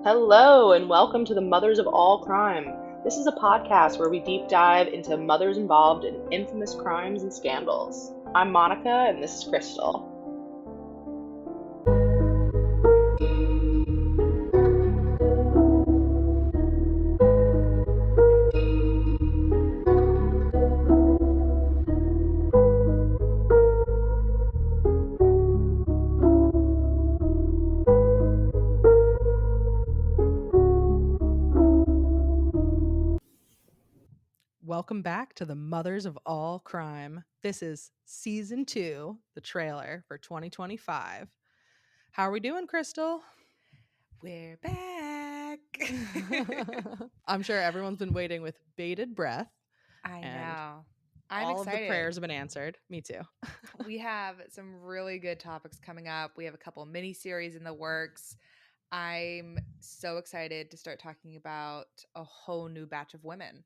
Hello, and welcome to the Mothers of All Crime. This is a podcast where we deep dive into mothers involved in infamous crimes and scandals. I'm Monica, and this is Crystal. Welcome back to the Mothers of All Crime. This is season 2, the trailer for 2025. How are we doing, Crystal? We're back. I'm sure everyone's been waiting with bated breath, I and know. I'm all of the excited. prayers have been answered. Me too. We have some really good topics coming up. We have a couple mini series in the works. I'm so excited to start talking about a whole new batch of women.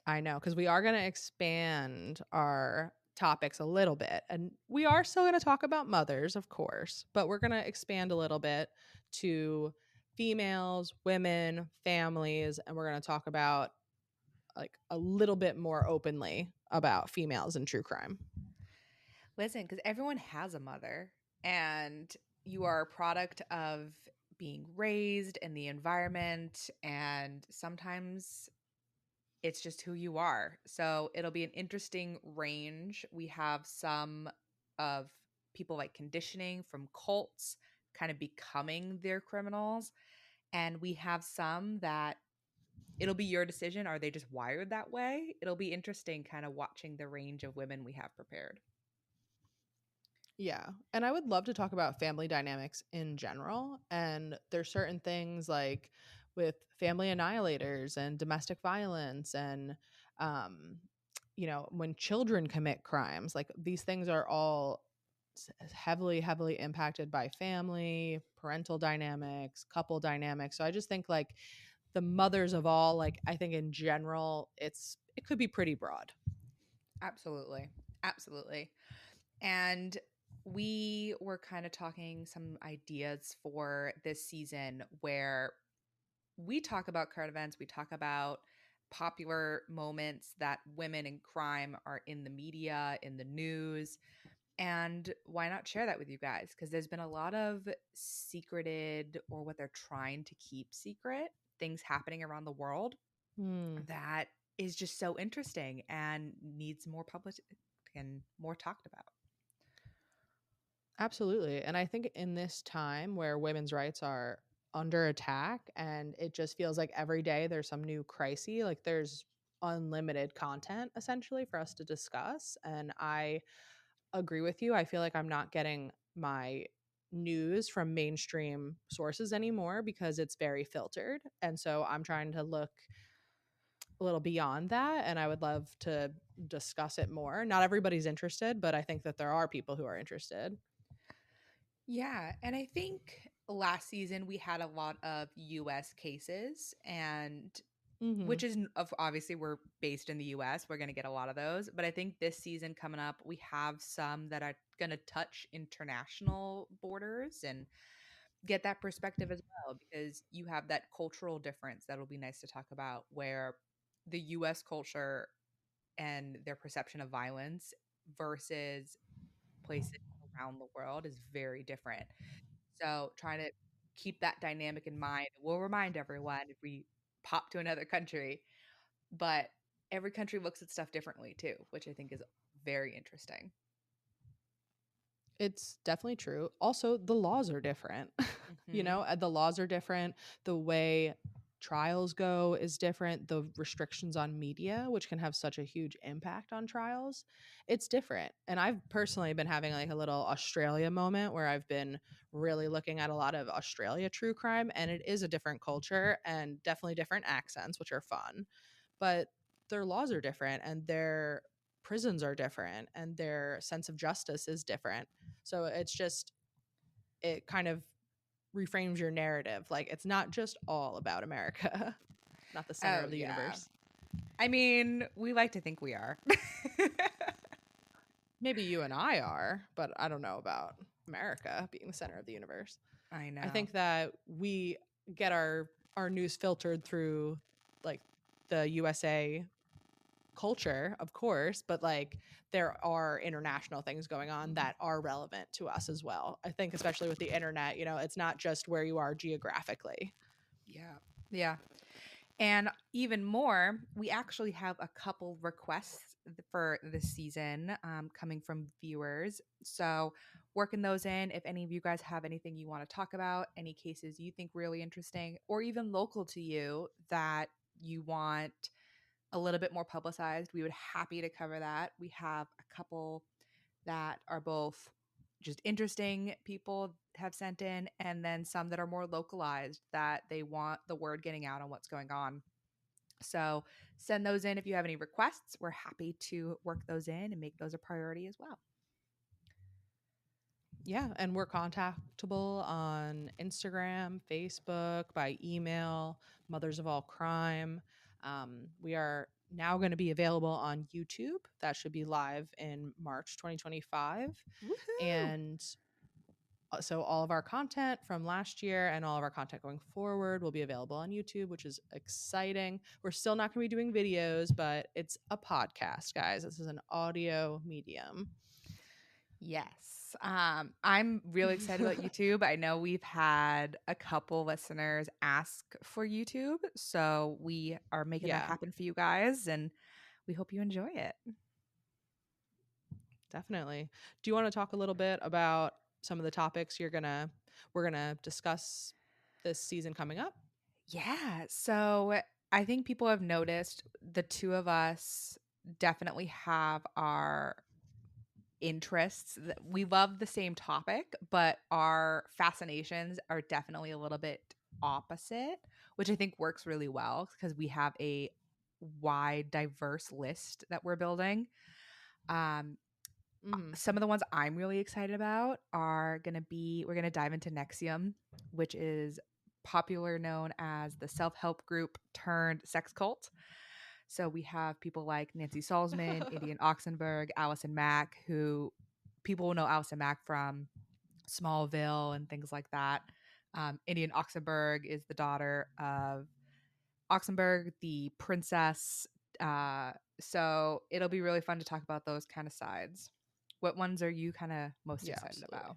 I know, because we are going to expand our topics a little bit. And we are still going to talk about mothers, of course, but we're going to expand a little bit to females, women, families, and we're going to talk about like a little bit more openly about females in true crime. Listen, because everyone has a mother, and you are a product of being raised in the environment, and sometimes it's just who you are. So it'll be an interesting range. We have some of people like conditioning from cults kind of becoming their criminals. And we have some that it'll be your decision. Are they just wired that way? It'll be interesting kind of watching the range of women we have prepared. Yeah. And I would love to talk about family dynamics in general. And there's certain things like with family annihilators and domestic violence and, when children commit crimes, like these things are all heavily impacted by family, parental dynamics, couple dynamics. So I just think like the mothers of all, like I think in general, it could be pretty broad. Absolutely. Absolutely. And we were kind of talking some ideas for this season where we talk about current events, we talk about popular moments that women in crime are in the media, in the news. And why not share that with you guys? Because there's been a lot of secreted or what they're trying to keep secret things happening around the world Hmm. that is just so interesting and needs more public and more talked about. Absolutely. And I think in this time where women's rights are under attack and it just feels like every day there's some new crisis, like there's unlimited content essentially for us to discuss. And I agree with you. I feel like I'm not getting my news from mainstream sources anymore because it's very filtered. And so I'm trying to look a little beyond that and I would love to discuss it more. Not everybody's interested, but I think that there are people who are interested. Yeah, and I think last season we had a lot of US cases, and Mhm. which is obviously we're based in the US, we're going to get a lot of those, but I think this season coming up we have some that are going to touch international borders and get that perspective as well, because you have that cultural difference that'll be nice to talk about, where the US culture and their perception of violence versus places around the world is very different. So trying to keep that dynamic in mind. We'll remind everyone if we pop to another country, but every country looks at stuff differently too, which I think is very interesting. It's definitely true. Also, the laws are different. Hmm. The laws are different. The way trials go is different. The restrictions on media, which can have such a huge impact on trials, it's different. And I've personally been having like a little Australia moment where I've been really looking at a lot of Australia true crime, and it is a different culture and definitely different accents, which are fun. But their laws are different and their prisons are different and their sense of justice is different. So it's just, it kind of reframes your narrative. Like it's not just all about America, not the center Oh, of the yeah. universe. I mean, we like to think we are. Maybe you and I are, but I don't know about America being the center of the universe. I I know. think that we get our news filtered through like the USA culture, of course, but like there are international things going on that are relevant to us as well. I think especially with the internet, you know, it's not just where you are geographically. Yeah. Yeah. And even more, we actually have a couple requests for this season coming from viewers. So, working those in. If any of you guys have anything you want to talk about, any cases you think really interesting, or even local to you that you want a little bit more publicized, we would happy to cover that. We have a couple that are both just interesting people have sent in, and then some that are more localized that they want the word getting out on what's going on. So send those in if you have any requests. We're happy to work those in and make those a priority as well. Yeah, and we're contactable on Instagram, Facebook, by email, Mothers of All Crime. We are now going to be available on YouTube. That should be live in March 2025. Woohoo! And so all of our content from last year and all of our content going forward will be available on YouTube, which is exciting. We're still not going to be doing videos, but it's a podcast, guys. This is an audio medium. Yes. I'm really excited about YouTube. I know we've had a couple listeners ask for YouTube, so we are making that happen for you guys, and we hope you enjoy it. Definitely. Do you want to talk a little bit about some of the topics we're gonna discuss this season coming up? Yeah. So I think people have noticed the two of us definitely have our interests. We love the same topic, but our fascinations are definitely a little bit opposite, which I think works really well because we have a wide, diverse list that we're building. Some of the ones I'm really excited about are we're going to dive into Nexium, which is popular known as the self-help group turned sex cult. So we have people like Nancy Salzman, Indian Oxenberg, Allison Mack, who people will know Allison Mack from Smallville and things like that. Indian Oxenberg is the daughter of Oxenberg, the princess. So it'll be really fun to talk about those kind of sides. What ones are you kind of most excited about?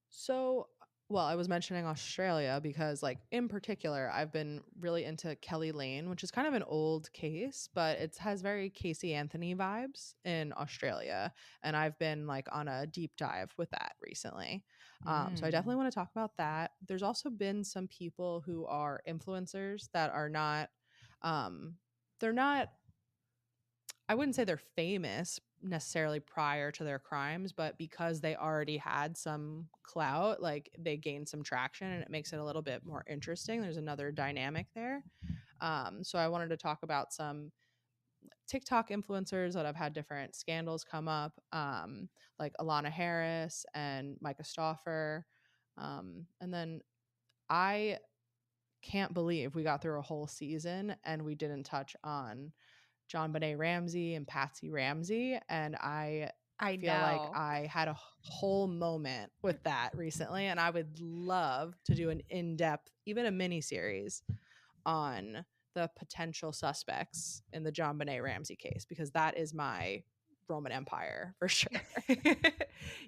So, well, I was mentioning Australia because, like, in particular, I've been really into Kelly Lane, which is kind of an old case, but it has very Casey Anthony vibes in Australia. And I've been, like, on a deep dive with that recently. So I definitely want to talk about that. There's also been some people who are influencers that are not, they're not, I wouldn't say they're famous necessarily prior to their crimes, but because they already had some clout, like they gained some traction and it makes it a little bit more interesting. There's another dynamic there. So I wanted to talk about some TikTok influencers that have had different scandals come up, like Alana Harris and Micah Stauffer. And then I can't believe we got through a whole season and we didn't touch on John Benet Ramsey and Patsy Ramsey. And I feel like I had a whole moment with that recently. And I would love to do an in-depth, even a mini series on the potential suspects in the John Benet Ramsey case, because that is my Roman Empire for sure.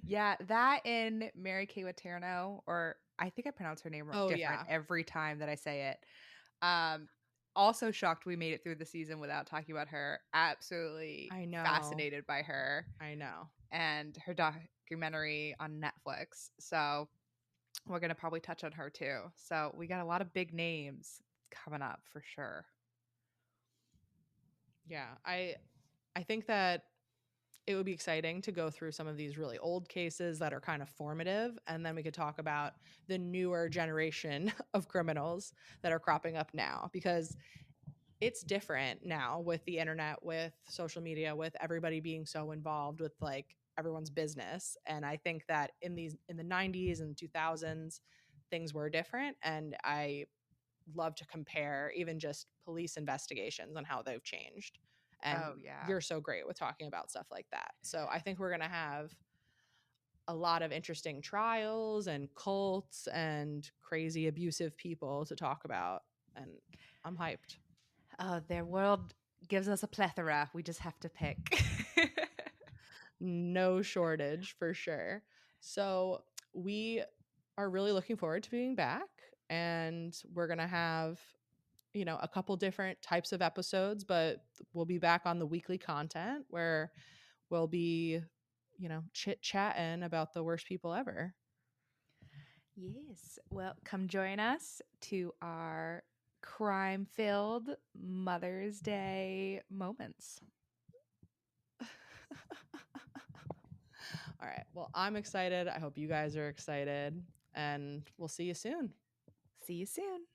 Yeah, that in Mary Kay Letourneau, or I think I pronounce her name different every time that I say it. Also shocked we made it through the season without talking about her. Absolutely fascinated by her. I know. And her documentary on Netflix. So we're going to probably touch on her too. So we got a lot of big names coming up for sure. Yeah, I think that it would be exciting to go through some of these really old cases that are kind of formative, and then we could talk about the newer generation of criminals that are cropping up now, because it's different now with the internet, with social media, with everybody being so involved with like everyone's business. And I think that in the 90s and 2000s, things were different, and I love to compare even just police investigations and how they've changed. And you're so great with talking about stuff like that. So I think we're going to have a lot of interesting trials and cults and crazy abusive people to talk about. And I'm hyped. Oh, their world gives us a plethora. We just have to pick. No shortage for sure. So we are really looking forward to being back, and we're going to have, a couple different types of episodes, but we'll be back on the weekly content where we'll be, chit chatting about the worst people ever. Yes. Well, come join us to our crime filled Mother's Day moments. All right. Well, I'm excited. I hope you guys are excited, and we'll see you soon. See you soon.